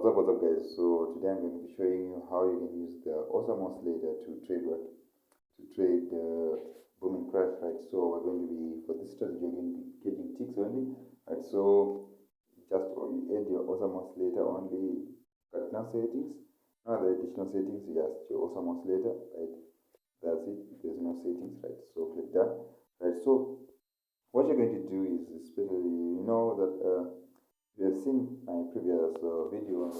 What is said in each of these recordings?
What's up guys? So today I'm going to be showing you how you can use the awesome oscillator to trade what? To trade booming crash, right? So we're going to be, for this strategy, you're going to be getting ticks only, right? So just you add your awesome oscillator only, cardinal settings. Now the additional settings, just your awesome oscillator, right? That's it. There's no settings, right? So click that, right? So what you're going to do is, especially, you know that you have seen my previous video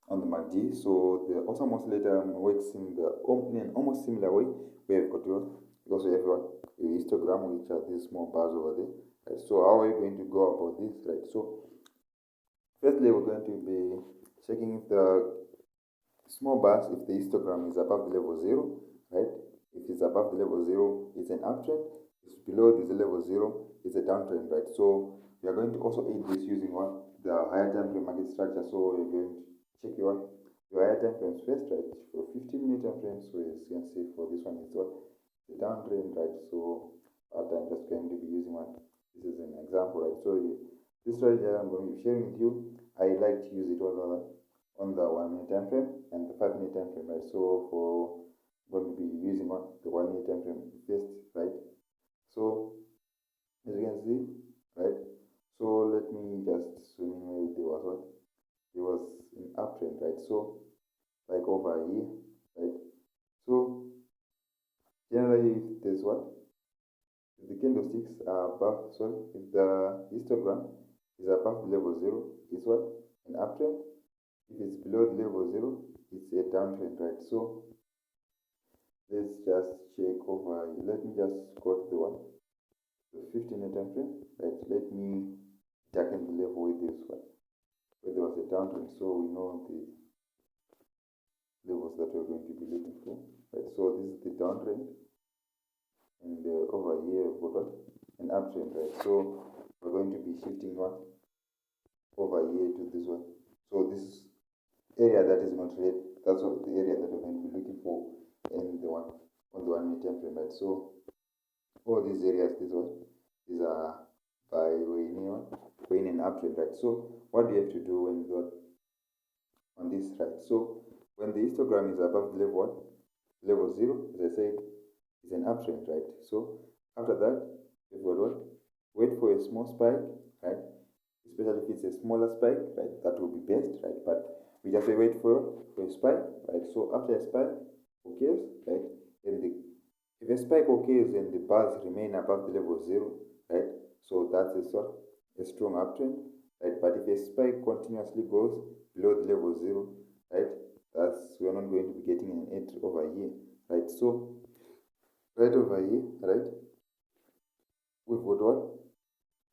on the MACD. So the awesome oscillator works in an almost similar way. Where you've got your, also have your histogram, which are these small bars over there. Right? So how are you going to go about this, right? So firstly, we're going to be checking if the small bars, if the histogram is above the level 0, right? If it's above the level 0, it's an uptrend. If it's below this level 0, it's a downtrend, right? So we are going to also aid this using what? The higher time frame market structure. So you're going to check your higher time frames first, right? For 15-minute time frames, so as you can see for this one, it's what? The downtrend, right? So I'm just going to be using one. This is an example, right? So this right here I'm going to be sharing with you. I like to use it on the 1 minute time frame and the 5 minute time frame, right? So for going to be using the 1 minute time frame first, right? So as you can see, right? So let me just zoom in where there was what? There was an uptrend, right? So like over here, right? So generally if there's what? If the candlesticks are above, sorry, if the histogram is above the level 0, it's what? An uptrend. If it's below the level 0, it's a downtrend, right? So let's just check over here. Let me just go to the 15-minute time frame, right? Let me darken the level with this one, where there was a downtrend, so we know the levels that we're going to be looking for, right? So this is the downtrend, and over here we've got an uptrend, right? So we're going to be shifting over here to this one. So this area that is not red, that's what the area that we're going to be looking for in the on the 1 minute time frame, right? So all these areas, these are by going an uptrend, right? So what do you have to do when you got on this, right? So when the histogram is above the level 0, as I said, is an uptrend, right? So after that, you've got what? Wait for a small spike, right? Especially if it's a smaller spike, right? That will be best, right? But we just wait for a spike, right? So after a spike occurs, right? If a spike occurs and the bars remain above the level 0, right? So that's a strong uptrend, right? But if a spike continuously goes below the level 0, right? We're not going to be getting an entry over here, right? So right over here, right? We've got what?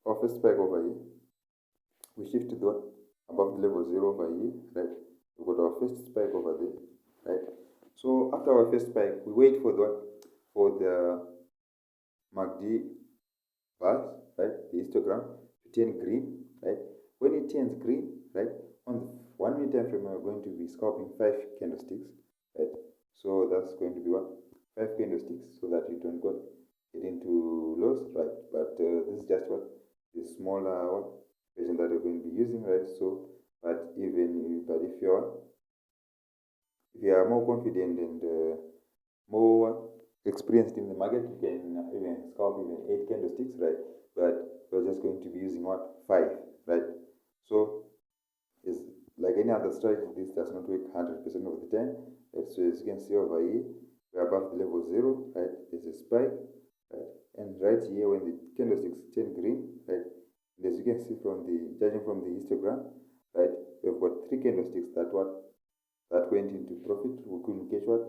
Our first spike over here. We shift to above the level 0 over here, right? We've got our first spike over there, right? So after our first spike, we wait for the MACD bars, right? The histogram to turn green, right? When it turns green, right? On the 1 minute time frame, we're going to be scalping 5 candlesticks, right? So that's going to be 5 candlesticks, so that you don't get into loss, right? But this is just the smaller version that we're going to be using, right? So, but if you are more confident and more experienced in the market, you can even scalp even 8 candlesticks, right? But we're just going to be using 5, right? So it's like any other strategy, this does not work 100% of the time, right? So as you can see over here, we're above the level 0, right? There's a spike, right? And right here, when the candlesticks turn green, right? And as you can see judging from the histogram, right? We've got 3 candlesticks that went into profit. We couldn't catch 5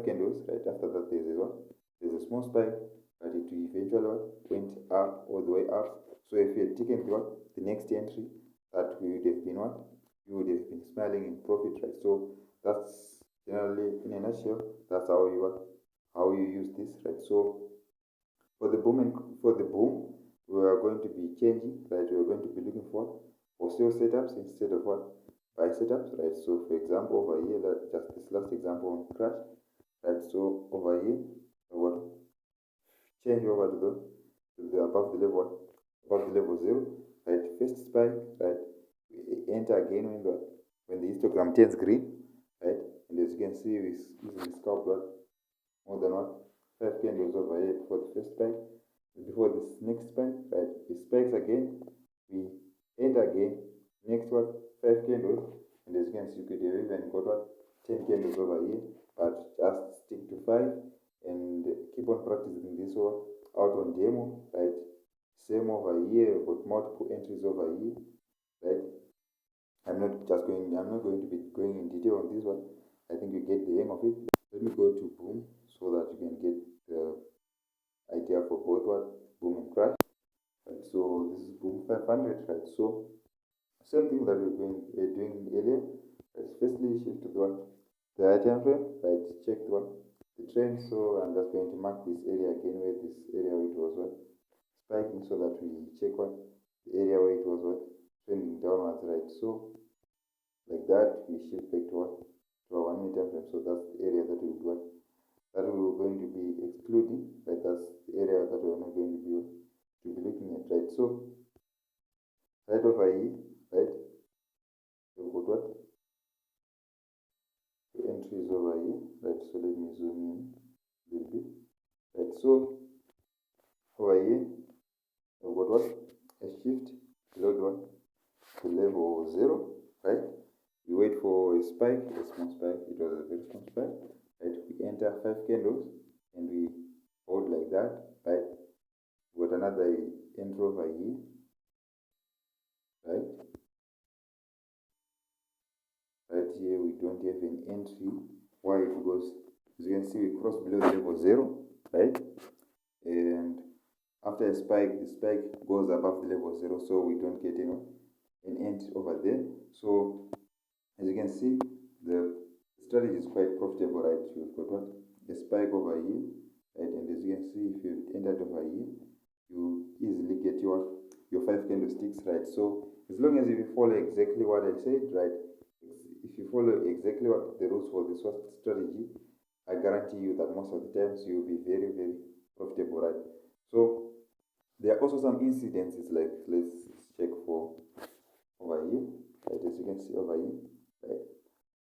candles, right? After that, there's a small spike, but it eventually went up, all the way up. So if you had taken the next entry, that we would have been you would have been smiling in profit, right? So that's generally, in a nutshell, that's how you use this, right? So for the boom, we are going to be changing, right? We are going to be looking for sell setups instead of buy setups, right? So for example, over here, just this last example on crash, right? So over here, what change over to the above the level 0, right? First spike, right? enter again when the histogram turns green, right? And as you can see, we easily scalp more than 5 candles over here before the first spike. Before this next spike, right? It spikes again, we enter again, next 5 candles, and as you can see, you could have even got 10 candles over here, but just stick to 5 and keep on practicing this one out on demo, right? Same over here, we've got multiple entries over here, right? I'm not going to be going in detail on this one. I think you get the hang of it. Let me go to boom so that you can get the idea for both boom and crash. Right, so this is boom 500, right? So same thing that we're doing earlier. Right, firstly shift to the high time frame, right? Check the trend. So I'm just going to mark this area again where this area where it was spiking, so that we check the area where it was trending downwards, right? So like that, we shift back to our 1 minute time frame. So that's the area that we were going to be excluding, right? That's the area that we're not going to be looking at, right? So right over here, right? We've got the entries over here, right? So let me zoom in a little bit, right? So over here, we've got a shift below the level 0, right? We wait for a spike, a small spike. It was a very small spike, right? We enter 5 candles and we hold like that, right? We got another entry over here, right? Right here we don't have an entry. Why? Because as you can see, we cross below the level 0, right? And after a spike, the spike goes above the level 0, so we don't get an entry over there. So as you can see, the strategy is quite profitable, right? You've got a spike over here, right? And as you can see, if you entered over here, you easily get your 5 candlesticks, right? So as long as you follow exactly what I said, right? If you follow exactly what the rules for this strategy, I guarantee you that most of the times you'll be very, very profitable, right? So there are also some incidences, like let's check for over here, right? As you can see over here, right?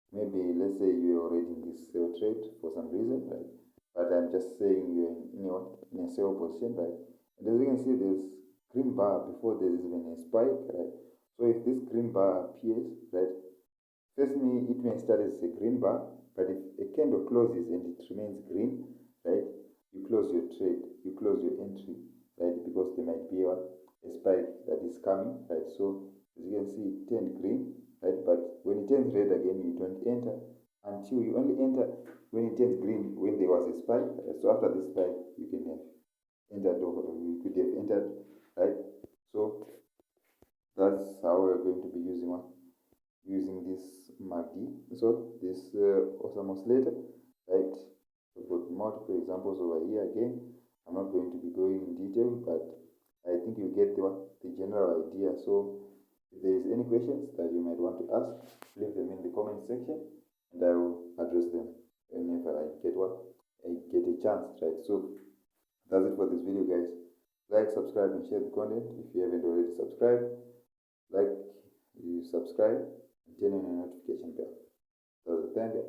Maybe let's say you're already in this sell trade for some reason, right? But I'm just saying you're in a sell position, right? And as you can see, there's green bar before there is even a spike, right? So if this green bar appears, right? First, it may start as a green bar, but if a candle closes and it remains green, right? You close your trade, you close your entry, right? Because there might be a spike that is coming, right? So as you can see, it turned green, right? But when it turns red again, you don't enter until you only enter when it turns green when there was a spike. Right? So after the spike, you can have entered over, you could have entered, right? So that's how we're going to be using this MACD. So this awesome oscillator, right? We've got multiple examples over here again. I'm not going to be going in detail, but I think you get the general idea. So if there is any questions that you might want to ask, leave them in the comment section and I will address them whenever I get a chance, right? So that's it for this video, guys. Like, subscribe, and share the content. If you haven't already subscribed, like, you subscribe and turn on the notification bell. So thank you.